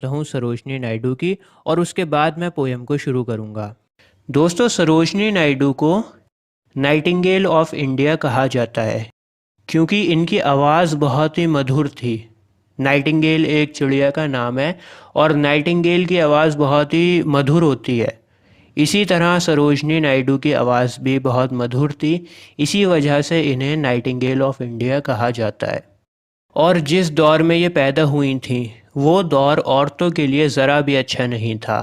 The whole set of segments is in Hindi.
हूँ सरोजनी नायडू की और उसके बाद मैं पोयम को शुरू करूँगा। दोस्तों, सरोजनी नायडू को नाइटिंगेल ऑफ इंडिया कहा जाता है क्योंकि इनकी आवाज़ बहुत ही मधुर थी। नाइटिंगेल एक चिड़िया का नाम है और नाइटिंगेल की आवाज़ बहुत ही मधुर होती है। इसी तरह सरोजनी नायडू की आवाज़ भी बहुत मधुर थी। इसी वजह से इन्हें नाइटिंगेल ऑफ इंडिया कहा जाता है। और जिस दौर में ये पैदा हुई थी वो दौर औरतों के लिए ज़रा भी अच्छा नहीं था।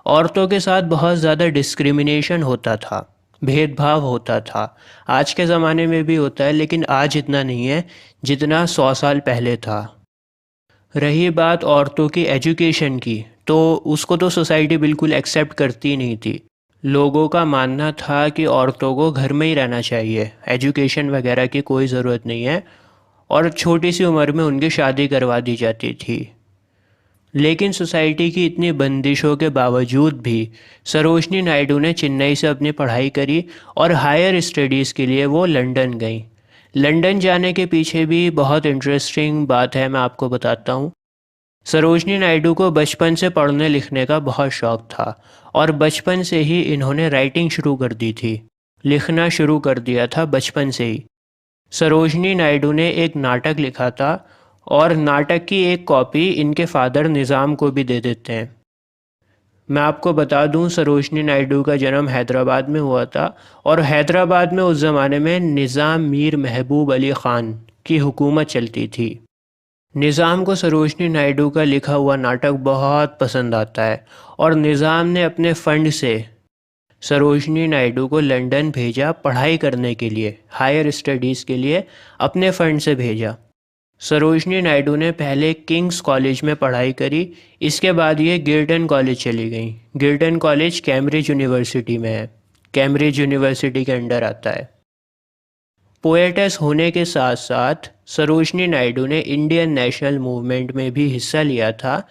औरतों के साथ बहुत ज़्यादा डिस्क्रिमिनेशन होता था, भेदभाव होता था। आज के ज़माने में भी होता है लेकिन आज इतना नहीं है जितना 100 साल पहले था। रही बात औरतों की एजुकेशन की, तो उसको तो सोसाइटी बिल्कुल एक्सेप्ट करती नहीं थी। लोगों का मानना था कि औरतों को घर में ही रहना चाहिए, एजुकेशन वगैरह की कोई ज़रूरत नहीं है, और छोटी सी उम्र में उनकी शादी करवा दी जाती थी। लेकिन सोसाइटी की इतनी बंदिशों के बावजूद भी सरोजनी नायडू ने चेन्नई से अपनी पढ़ाई करी और हायर स्टडीज़ के लिए वो लंदन गई। लंदन जाने के पीछे भी बहुत इंटरेस्टिंग बात है, मैं आपको बताता हूँ। सरोजनी नायडू को बचपन से पढ़ने लिखने का बहुत शौक था और बचपन से ही इन्होंने राइटिंग शुरू कर दी थी। लिखना शुरू कर दिया था बचपन से ही। सरोजनी नायडू ने एक नाटक लिखा था और नाटक की एक कॉपी इनके फादर निज़ाम को भी दे देते हैं। मैं आपको बता दूं, सरोजनी नायडू का जन्म हैदराबाद में हुआ था और हैदराबाद में उस ज़माने में निज़ाम मीर महबूब अली ख़ान की हुकूमत चलती थी। निज़ाम को सरोजनी नायडू का लिखा हुआ नाटक बहुत पसंद आता है और निज़ाम ने अपने फ़ंड से सरोजनी नायडू को लंदन भेजा पढ़ाई करने के लिए, हायर स्टडीज़ के लिए अपने फ़ंड से भेजा। सरोजनी नायडू ने पहले किंग्स कॉलेज में पढ़ाई करी, इसके बाद ये गिल्टन कॉलेज चली गई। गिल्टन कॉलेज कैम्ब्रिज यूनिवर्सिटी में है, कैम्ब्रिज यूनिवर्सिटी के अंडर आता है। पोएटेस होने के साथ साथ सरोजनी नायडू ने इंडियन नेशनल मूवमेंट में भी हिस्सा लिया था,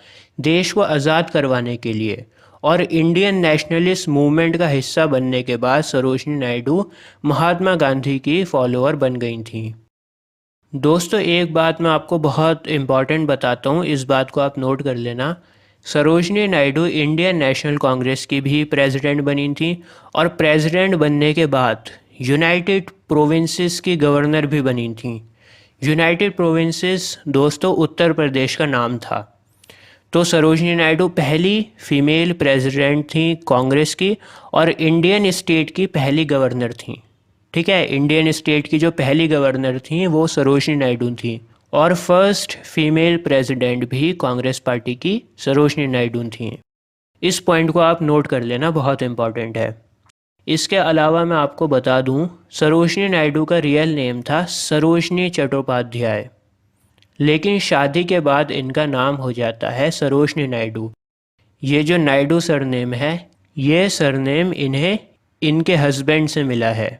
देश को आज़ाद करवाने के लिए। और इंडियन नेशनलिस्ट मूवमेंट का हिस्सा बनने के बाद सरोजनी नायडू महात्मा गांधी की फॉलोअर बन गई थी। दोस्तों, एक बात मैं आपको बहुत इम्पॉर्टेंट बताता हूँ, इस बात को आप नोट कर लेना। सरोजनी नायडू इंडियन नेशनल कांग्रेस की भी प्रेसिडेंट बनी थी और प्रेसिडेंट बनने के बाद यूनाइटेड प्रोविंसेस की गवर्नर भी बनी थी। यूनाइटेड प्रोविंसेस दोस्तों उत्तर प्रदेश का नाम था। तो सरोजनी नायडू पहली फीमेल प्रेसिडेंट थी कांग्रेस की और इंडियन स्टेट की पहली गवर्नर थी। ठीक है, इंडियन स्टेट की जो पहली गवर्नर थी वो सरोजनी नायडू थी और फर्स्ट फीमेल प्रेसिडेंट भी कांग्रेस पार्टी की सरोजनी नायडू थी। इस पॉइंट को आप नोट कर लेना, बहुत इंपॉर्टेंट है। इसके अलावा मैं आपको बता दूं, सरोजनी नायडू का रियल नेम था सरोजनी चट्टोपाध्याय, लेकिन शादी के बाद इनका नाम हो जाता है सरोजनी नायडू। ये जो नायडू सरनेम है, ये सरनेम इन्हें इनके हस्बैंड से मिला है।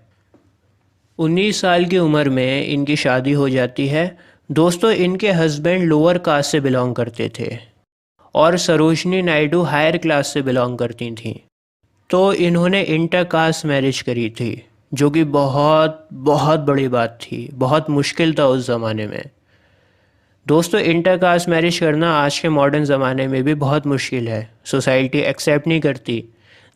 19 साल की उम्र में इनकी शादी हो जाती है। दोस्तों, इनके हस्बैंड लोअर कास्ट से बिलोंग करते थे और सरोजनी नायडू हायर क्लास से बिलोंग करती थीं। तो इन्होंने इंटर कास्ट मैरिज करी थी, जो कि बहुत बहुत बड़ी बात थी, बहुत मुश्किल था उस ज़माने में। दोस्तों, इंटर कास्ट मैरिज करना आज के मॉडर्न ज़माने में भी बहुत मुश्किल है, सोसाइटी एक्सेप्ट नहीं करती।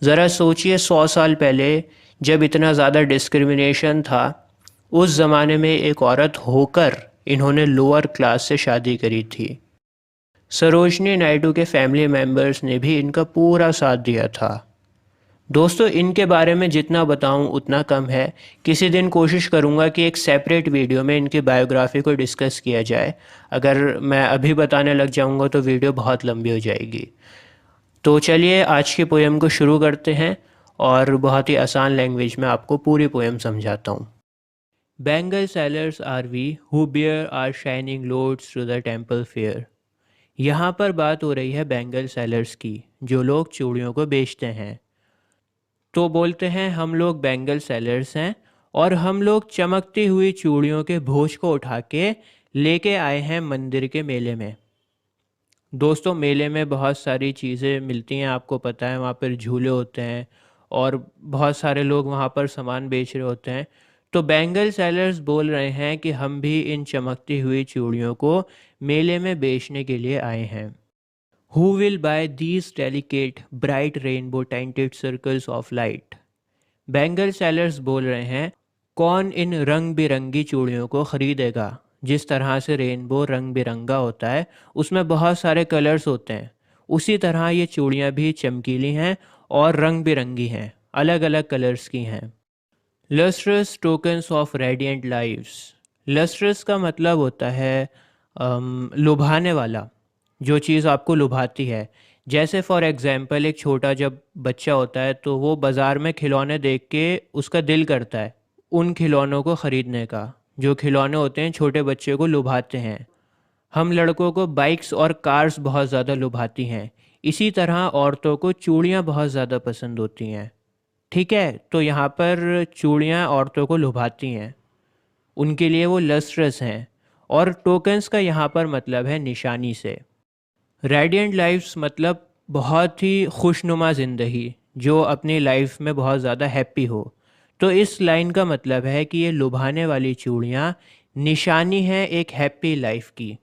ज़रा सोचिए, 100 साल पहले जब इतना ज़्यादा डिस्क्रिमिनेशन था, उस ज़माने में एक औरत होकर इन्होंने लोअर क्लास से शादी करी थी। सरोजनी नायडू के फैमिली मेम्बर्स ने भी इनका पूरा साथ दिया था। दोस्तों, इनके बारे में जितना बताऊं उतना कम है। किसी दिन कोशिश करूंगा कि एक सेपरेट वीडियो में इनकी बायोग्राफी को डिस्कस किया जाए। अगर मैं अभी बताने लग जाऊंगा तो वीडियो बहुत लंबी हो जाएगी। तो चलिए आज की पोएम को शुरू करते हैं और बहुत ही आसान लैंग्वेज में आपको पूरी पोएम समझाता हूँ। Bangle sellers are we who bear our shining loads to the temple fair. यहाँ पर बात हो रही है बैंगल सेलर्स की, जो लोग चूड़ियों को बेचते हैं। तो बोलते हैं हम लोग बैंगल सेलर्स हैं और हम लोग चमकती हुई चूड़ियों के भोज को उठा के लेके आए हैं मंदिर के मेले में। दोस्तों, मेले में बहुत सारी चीज़ें मिलती हैं, आपको पता है, वहाँ पर झूले होते हैं और बहुत सारे लोग वहाँ पर सामान बेच रहे होते हैं। तो बैंगल सेलर्स बोल रहे हैं कि हम भी इन चमकती हुई चूड़ियों को मेले में बेचने के लिए आए हैं। Who will buy these delicate bright rainbow tinted circles of light. Bangle sellers बोल रहे हैं, कौन इन रंग बिरंगी चूड़ियों को ख़रीदेगा। जिस तरह से रेनबो रंग बिरंगा होता है, उसमें बहुत सारे कलर्स होते हैं, उसी तरह ये चूड़ियाँ भी चमकीली हैं और रंग बिरंगी हैं, अलग अलग कलर्स की हैं। Lustrous tokens of radiant lives. Lustrous का मतलब होता है लुभाने वाला, जो चीज़ आपको लुभाती है। जैसे फॉर एग्ज़ाम्पल एक छोटा जब बच्चा होता है तो वो बाज़ार में खिलौने देख के उसका दिल करता है उन खिलौनों को ख़रीदने का। जो खिलौने होते हैं छोटे बच्चे को लुभाते हैं। हम लड़कों को बाइक्स और कार्स बहुत ज़्यादा लुभाती हैं, इसी तरह औरतों को चूड़ियाँ बहुत ज़्यादा पसंद होती हैं। ठीक है, तो यहाँ पर चूड़ियाँ औरतों को लुभाती हैं, उनके लिए वो लस्ट्रस हैं। और टोकन्स का यहाँ पर मतलब है निशानी से। रेडिएंट लाइफ्स मतलब बहुत ही खुशनुमा ज़िंदगी, जो अपनी लाइफ में बहुत ज़्यादा हैप्पी हो। तो इस लाइन का मतलब है कि ये लुभाने वाली चूड़ियाँ निशानी है एक हैप्पी लाइफ की।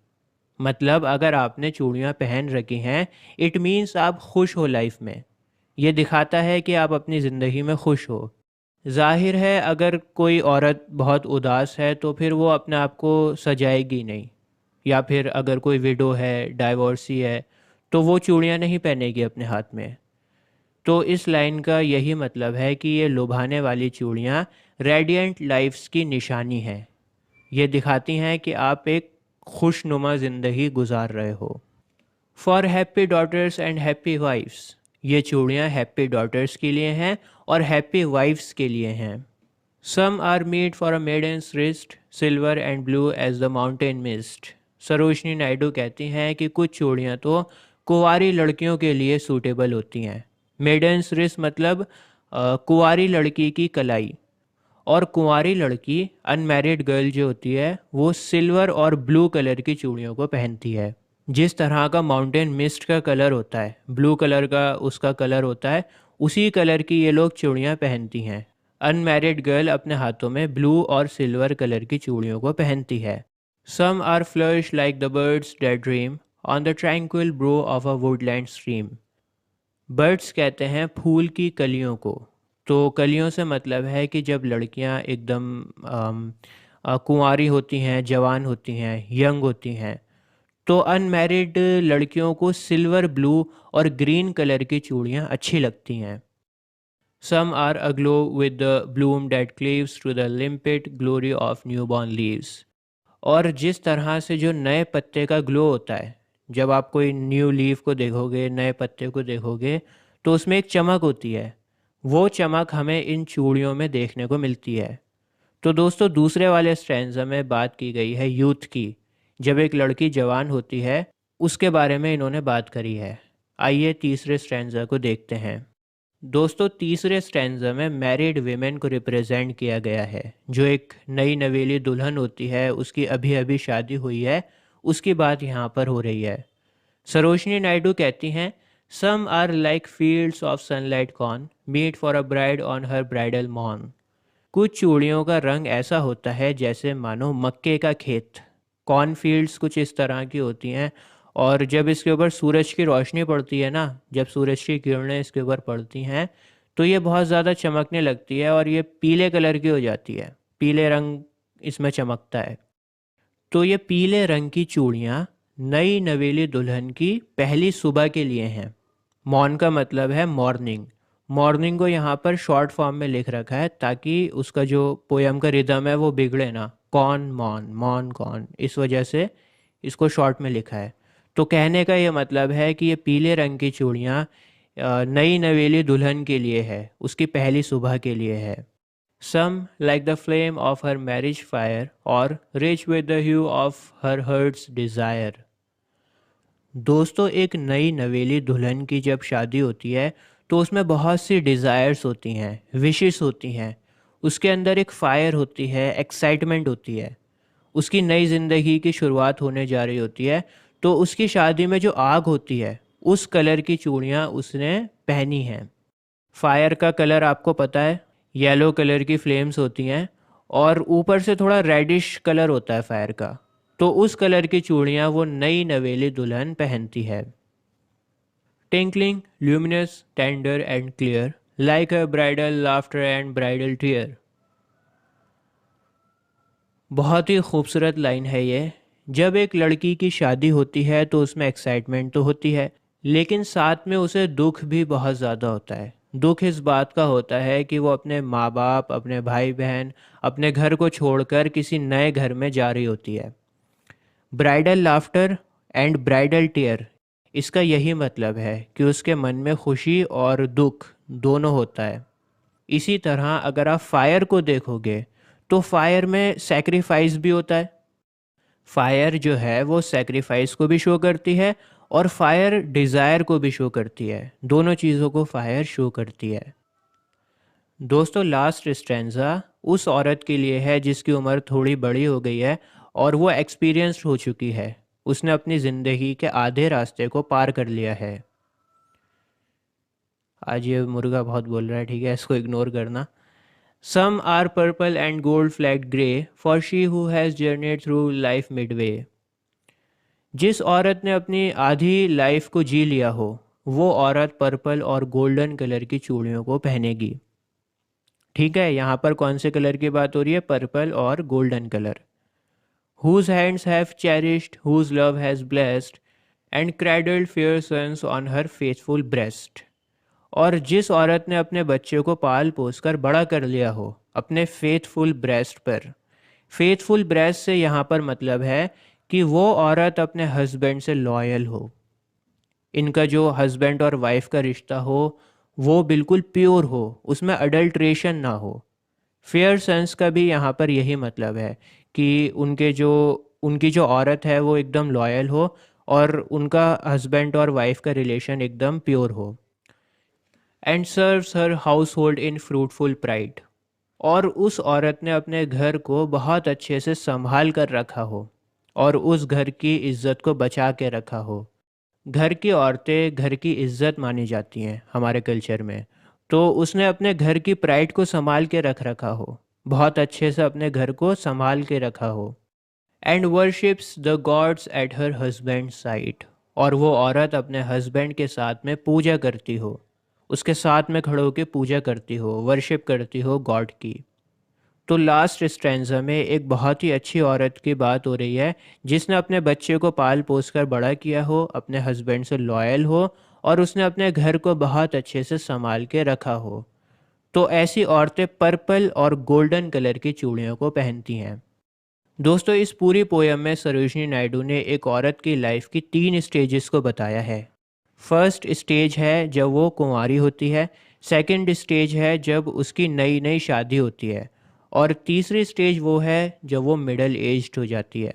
मतलब अगर आपने चूड़ियाँ पहन रखी हैं, इट मीन्स आप खुश हो लाइफ में। ये दिखाता है कि आप अपनी ज़िंदगी में खुश हो। जाहिर है अगर कोई औरत बहुत उदास है तो फिर वो अपने आप को सजाएगी नहीं, या फिर अगर कोई विडो है, डाइवोर्सी है, तो वो चूड़ियाँ नहीं पहनेगी अपने हाथ में। तो इस लाइन का यही मतलब है कि ये लुभाने वाली चूड़ियाँ रेडिएंट लाइफ्स की निशानी है। ये दिखाती हैं कि आप एक खुशनुमा ज़िंदगी गुजार रहे हो। For happy daughters and happy wives. ये चूड़ियाँ हैप्पी डॉटर्स के लिए हैं और हैप्पी वाइफ्स के लिए हैं। Some are made for a maiden's wrist silver and blue as the mountain mist. Sarojini Naidu कहती हैं कि कुछ चूड़ियाँ तो कुंवारी लड़कियों के लिए सूटेबल होती हैं। मेडन्स रिस्ट मतलब कुंवारी लड़की की कलाई। और कुंवारी लड़की अनमैरिड गर्ल जो होती है वो सिल्वर और ब्लू कलर की चूड़ियों को पहनती है। जिस तरह का माउंटेन मिस्ट का कलर होता है, ब्लू कलर का उसका कलर होता है, उसी कलर की ये लोग चूड़ियाँ पहनती हैं। अनमैरिड गर्ल अपने हाथों में ब्लू और सिल्वर कलर की चूड़ियों को पहनती है। Some are flush like the buds that dream on the tranquil brow of a woodland stream. Buds कहते हैं फूल की कलियों को। तो कलियों से मतलब है कि जब लड़कियां एकदम कुंवारी होती हैं, जवान होती हैं, यंग होती हैं, तो अनमैरिड लड़कियों को सिल्वर, ब्लू और ग्रीन कलर की चूड़ियाँ अच्छी लगती हैं। Some are aglow with the bloom that cleaves to the limpid glory of newborn leaves. और जिस तरह से जो नए पत्ते का ग्लो होता है, जब आप कोई न्यू लीफ को देखोगे, नए पत्ते को देखोगे, तो उसमें एक चमक होती है। वो चमक हमें इन चूड़ियों में देखने को मिलती है। तो दोस्तों दूसरे वाले स्ट्रैंजा में बात की गई है यूथ की। जब एक लड़की जवान होती है उसके बारे में इन्होंने बात करी है। आइए तीसरे स्ट्रैंजा को देखते हैं। दोस्तों तीसरे स्टैंजा में मैरिड वीमेन को रिप्रेजेंट किया गया है। जो एक नई नवेली दुल्हन होती है, उसकी अभी अभी शादी हुई है, उसकी बात यहाँ पर हो रही है। सरोजनी नायडू कहती हैं, some are like fields of sunlight corn made for a bride on her bridal morn. कुछ चूड़ियों का रंग ऐसा होता है जैसे मानो मक्के का खेत। कॉर्नफील्ड्स कुछ इस तरह की होती हैं, और जब इसके ऊपर सूरज की रोशनी पड़ती है ना, जब सूरज की किरणें इसके ऊपर पड़ती हैं, तो ये बहुत ज़्यादा चमकने लगती है और ये पीले कलर की हो जाती है। पीले रंग इसमें चमकता है। तो ये पीले रंग की चूड़ियाँ नई नवेली दुल्हन की पहली सुबह के लिए हैं। मॉर्न का मतलब है मॉर्निंग। मॉर्निंग को यहाँ पर शॉर्ट फॉर्म में लिख रखा है ताकि उसका जो पोयम का रिदम है वो बिगड़े ना। कॉन मॉन, मॉन कॉन, इस वजह से इसको शॉर्ट में लिखा है। तो कहने का ये मतलब है कि ये पीले रंग की चूड़ियाँ नई नवेली दुल्हन के लिए है, उसकी पहली सुबह के लिए है। Some like the flame of her marriage fire और rich with the hue of her heart's desire. दोस्तों एक नई नवेली दुल्हन की जब शादी होती है तो उसमें बहुत सी डिज़ायर्स होती हैं, विशेस होती हैं। उसके अंदर एक फ़ायर होती है, एक्साइटमेंट होती है। उसकी नई ज़िंदगी की शुरुआत होने जा रही होती है। तो उसकी शादी में जो आग होती है उस कलर की चूड़ियाँ उसने पहनी हैं। फायर का कलर आपको पता है, येलो कलर की फ्लेम्स होती हैं और ऊपर से थोड़ा रेडिश कलर होता है फायर का। तो उस कलर की चूड़ियाँ वो नई नवेली दुल्हन पहनती है। Tinkling, luminous, tender and clear, like a bridal laughter and bridal tear. बहुत ही खूबसूरत लाइन है ये। जब एक लड़की की शादी होती है तो उसमें एक्साइटमेंट तो होती है, लेकिन साथ में उसे दुख भी बहुत ज़्यादा होता है। दुख इस बात का होता है कि वो अपने माँ बाप, अपने भाई बहन, अपने घर को छोड़कर किसी नए घर में जा रही होती है। Bridal laughter and bridal tear, इसका यही मतलब है कि उसके मन में खुशी और दुख दोनों होता है। इसी तरह अगर आप फायर को देखोगे तो फायर में सेक्रीफाइस भी होता है। फायर जो है वो सेक्रीफाइस को भी शो करती है और फायर डिज़ायर को भी शो करती है। दोनों चीज़ों को फायर शो करती है। दोस्तों, लास्ट स्ट्रेंजा उस औरत के लिए है जिसकी उम्र थोड़ी बड़ी हो गई है और वो एक्सपीरियंस्ड हो चुकी है। उसने अपनी ज़िंदगी के आधे रास्ते को पार कर लिया है। आज ये मुर्गा बहुत बोल रहा है, ठीक है, इसको इग्नोर करना। Some are purple and gold flecked grey for she who has journeyed through life midway। जिस औरत ने अपनी आधी लाइफ को जी लिया हो, वो औरत पर्पल और गोल्डन कलर की चूड़ियों को पहनेगी। ठीक है, यहाँ पर कौन से कलर की बात हो रही है? पर्पल और golden colour. Whose hands have cherished, whose love has blessed, and cradled fair sons on her faithful breast। और जिस औरत ने अपने बच्चे को पाल पोस कर बड़ा कर लिया हो अपने फेथफुल ब्रेस्ट पर। फेथफुल ब्रेस्ट से यहाँ पर मतलब है कि वो औरत अपने हस्बैंड से लॉयल हो। इनका जो हस्बैंड और वाइफ का रिश्ता हो वो बिल्कुल प्योर हो, उसमें अडल्ट्रेशन ना हो। फेयर सन्स का भी यहाँ पर यही मतलब है कि उनकी जो औरत है वो एकदम लॉयल हो और उनका हस्बैंड और वाइफ का रिलेशन एकदम प्योर हो। And serves her house hold in fruitful pride, और उस औरत ने अपने घर को बहुत अच्छे से संभाल कर रखा हो और उस घर की इज्जत को बचा के रखा हो। घर की औरतें घर की इज्जत मानी जाती हैं हमारे कल्चर में, तो उसने अपने घर की प्राइड को संभाल के रखा हो, बहुत अच्छे से अपने घर को संभाल के रखा हो। And worships the gods at her husband side, और वो औरत अपने हस्बैंड के साथ में पूजा करती हो, उसके साथ में खड़े होकर पूजा करती हो, वर्शिप करती हो गॉड की। तो लास्ट स्ट्रेंजा में एक बहुत ही अच्छी औरत की बात हो रही है जिसने अपने बच्चे को पाल पोस कर बड़ा किया हो, अपने हस्बैंड से लॉयल हो और उसने अपने घर को बहुत अच्छे से संभाल के रखा हो। तो ऐसी औरतें पर्पल और गोल्डन कलर की चूड़ियों को पहनती हैं। दोस्तों, इस पूरी पोयम में सरोजिनी नायडू ने एक औरत की लाइफ की 3 स्टेजेस को बताया है। फर्स्ट स्टेज है जब वो कुंवारी होती है, सेकंड स्टेज है जब उसकी नई नई शादी होती है, और तीसरी स्टेज वो है जब वो मिडिल एज्ड हो जाती है।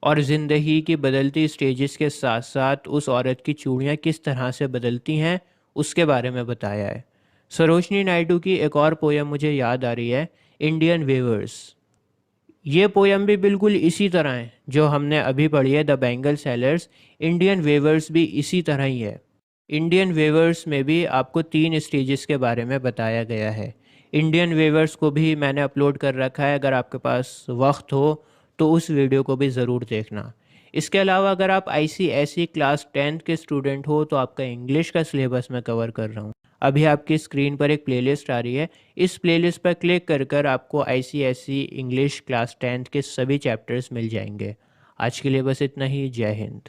और ज़िंदगी की बदलती स्टेजेस के साथ साथ उस औरत की चूड़ियाँ किस तरह से बदलती हैं उसके बारे में बताया है। सरोजिनी नायडू की एक और पोयम मुझे याद आ रही है, इंडियन वेवर्स। ये पोयम भी बिल्कुल इसी तरह है जो हमने अभी पढ़ी है, the Bengal sellers. Indian weavers भी इसी तरह ही है। इंडियन वेवर्स में भी आपको 3 स्टेजेस के बारे में बताया गया है। इंडियन वेवर्स को भी मैंने अपलोड कर रखा है, अगर आपके पास वक्त हो तो उस वीडियो को भी ज़रूर देखना। इसके अलावा अगर आप ICSE क्लास 10th के स्टूडेंट हो तो आपका इंग्लिश का सिलेबस मैं कवर कर रहा हूँ। अभी आपकी स्क्रीन पर एक प्लेलिस्ट आ रही है, इस प्लेलिस्ट पर क्लिक कर आपको ICSE इंग्लिश क्लास 10th के सभी चैप्टर्स मिल जाएंगे। आज के लिए बस इतना ही। जय हिंद।